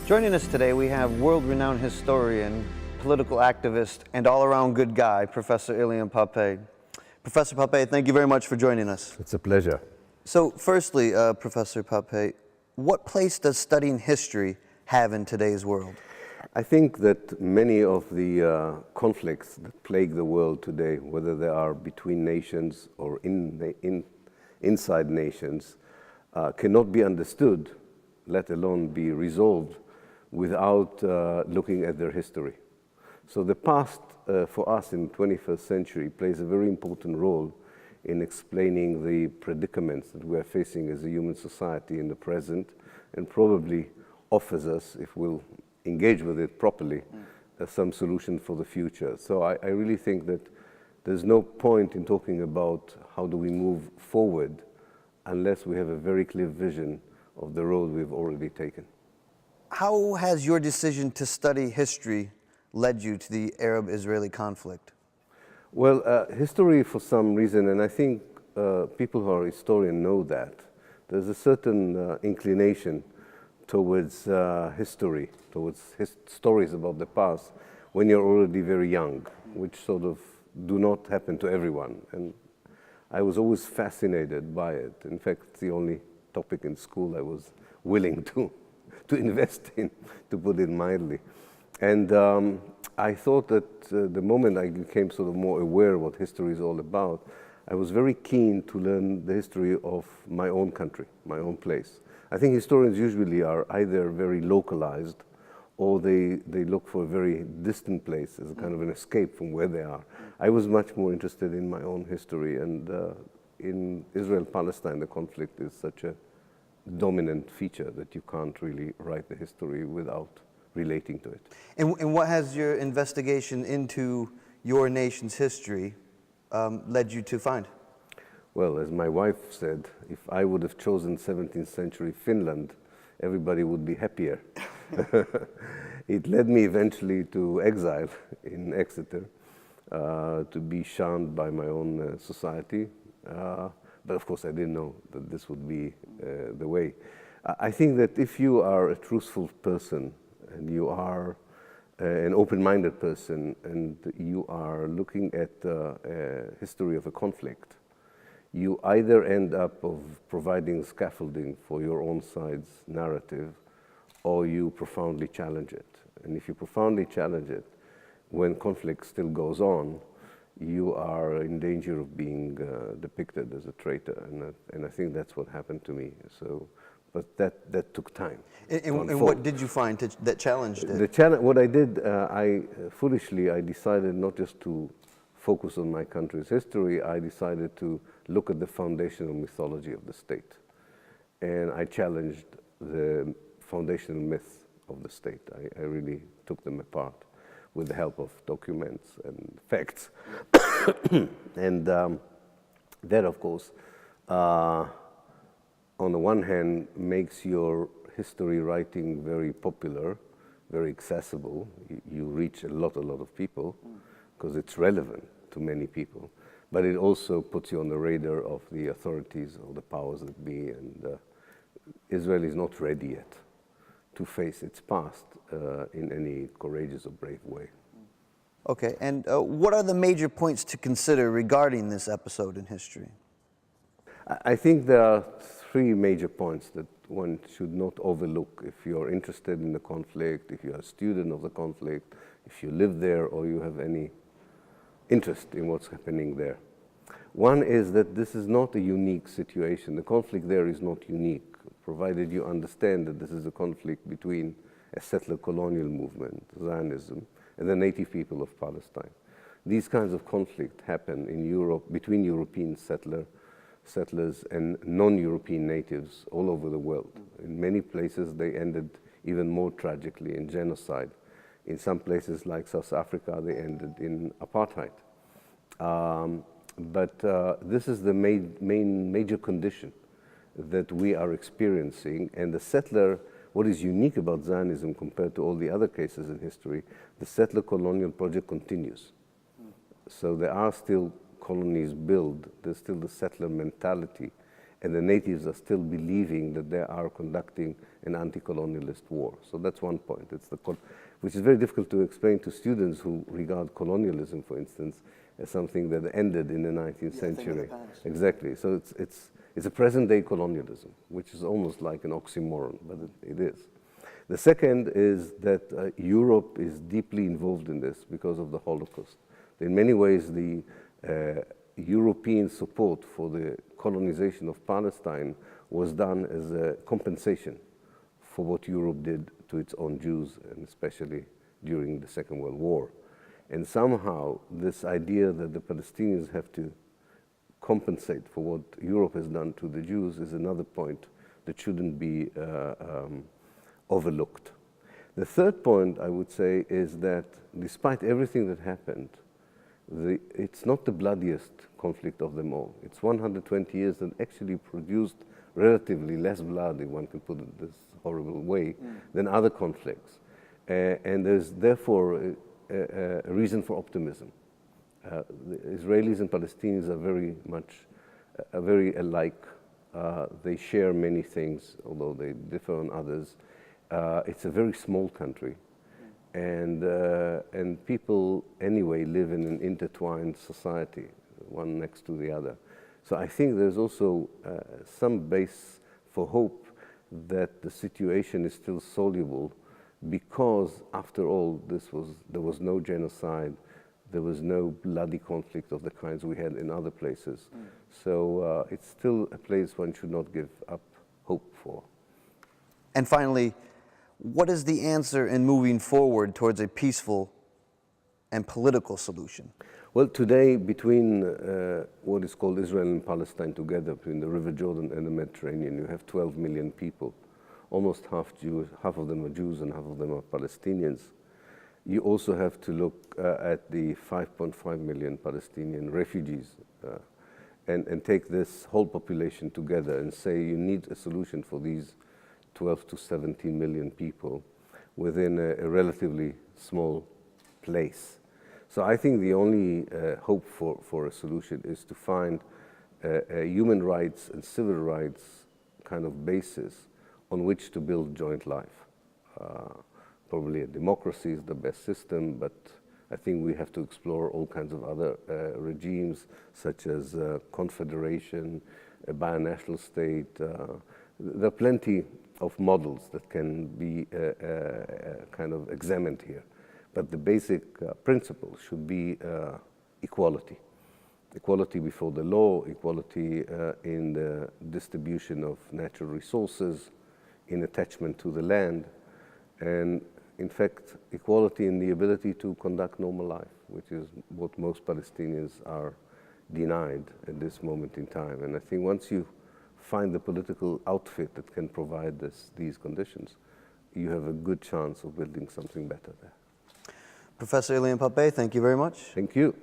Joining us today, we have world-renowned historian, political activist, and all-around good guy, Professor Ilan Pappe. Professor Pappe, thank you very much for joining us. It's a pleasure. So firstly, Professor Pappe, what place does studying history have in today's world? I think that many of the conflicts that plague the world today, whether they are between nations or inside nations, cannot be understood, let alone be resolved, without looking at their history. So the past, for us in the 21st century, plays a very important role in explaining the predicaments that we are facing as a human society in the present, and probably offers us, if we'll engage with it properly, some solution for the future. So I really think that there's no point in talking about how do we move forward unless we have a very clear vision of the road we've already taken. How has your decision to study history led you to the Arab-Israeli conflict? Well, history for some reason, and I think people who are historians know that, there's a certain inclination towards history, towards stories about the past when you're already very young, which sort of do not happen to everyone. And I was always fascinated by it. In fact, it's the only topic in school I was willing to invest in, to put it mildly. And I thought that the moment I became sort of more aware of what history is all about, I was very keen to learn the history of my own country, my own place. I think historians usually are either very localized or they look for a very distant place as a kind of an escape from where they are. I was much more interested in my own history, and in Israel-Palestine, the conflict is such a dominant feature that you can't really write the history without relating to it. And what has your investigation into your nation's history led you to find? Well, as my wife said, if I would have chosen 17th century Finland, everybody would be happier. It led me eventually to exile in Exeter, to be shunned by my own society. But of course I didn't know that this would be the way. I think that if you are a truthful person and you are an open-minded person and you are looking at the history of a conflict, you either end up of providing scaffolding for your own side's narrative, or you profoundly challenge it. And if you profoundly challenge it, when conflict still goes on, you are in danger of being depicted as a traitor, and I think that's what happened to me. So, but that took time. And what did you find that challenged it? What I did, foolishly, I decided not just to focus on my country's history. I decided to look at the foundational mythology of the state, and I challenged the foundational myths of the state. I really took them apart with the help of documents and facts. And that, of course, on the one hand, makes your history writing very popular, very accessible. You reach a lot of people because it's relevant to many people. But it also puts you on the radar of the authorities or the powers that be, and Israel is not ready yet to face its past in any courageous or brave way. Okay, and what are the major points to consider regarding this episode in history? I think there are three major points that one should not overlook if you're interested in the conflict, if you're a student of the conflict, if you live there or you have any interest in what's happening there. One is that this is not a unique situation. The conflict there is not unique, provided you understand that this is a conflict between a settler colonial movement, Zionism, and the native people of Palestine. These kinds of conflicts happen in Europe between European settlers and non-European natives all over the world. In many places they ended even more tragically in genocide. In some places like South Africa they ended in apartheid. But this is the major condition that we are experiencing, and the settler, what is unique about Zionism compared to all the other cases in history, the settler colonial project continues. So there are still colonies built, there's still the settler mentality, and the natives are still believing that they are conducting an anti-colonialist war. So that's one point. It's which is very difficult to explain to students who regard colonialism, for instance, as something that ended in the 19th century. Exactly. So it's a present-day colonialism, which is almost like an oxymoron, but it is. The second is that Europe is deeply involved in this because of the Holocaust. In many ways, the European support for the colonization of Palestine was done as a compensation for what Europe did to its own Jews, and especially during the Second World War. And somehow, this idea that the Palestinians have to compensate for what Europe has done to the Jews is another point that shouldn't be overlooked. The third point, I would say, is that despite everything that happened, it's not the bloodiest conflict of them all. It's 120 years that actually produced relatively less blood, if one can put it this horrible way, than other conflicts. And there's therefore a reason for optimism. The Israelis and Palestinians are very alike. They share many things, although they differ on others. It's a very small country, and people anyway live in an intertwined society, one next to the other. So I think there's also some base for hope that the situation is still soluble, because after all, there was no genocide, there was no bloody conflict of the kinds we had in other places. So it's still a place one should not give up hope for. And finally, what is the answer in moving forward towards a peaceful and political solution? Well, today, between what is called Israel and Palestine together, between the River Jordan and the Mediterranean, you have 12 million people. Almost half of them are Jews and half of them are Palestinians. You also have to look at the 5.5 million Palestinian refugees and take this whole population together and say you need a solution for these 12 to 17 million people within a relatively small place. So I think the only hope for a solution is to find a human rights and civil rights kind of basis on which to build joint life. Probably a democracy is the best system, but I think we have to explore all kinds of other regimes, such as confederation, a binational state. There are plenty of models that can be kind of examined here. But the basic principle should be equality. Equality before the law, equality in the distribution of natural resources, in attachment to the land, and in fact, equality in the ability to conduct normal life, which is what most Palestinians are denied at this moment in time. And I think once you find the political outfit that can provide these conditions, you have a good chance of building something better there. Professor Ilan Pappe, thank you very much. Thank you.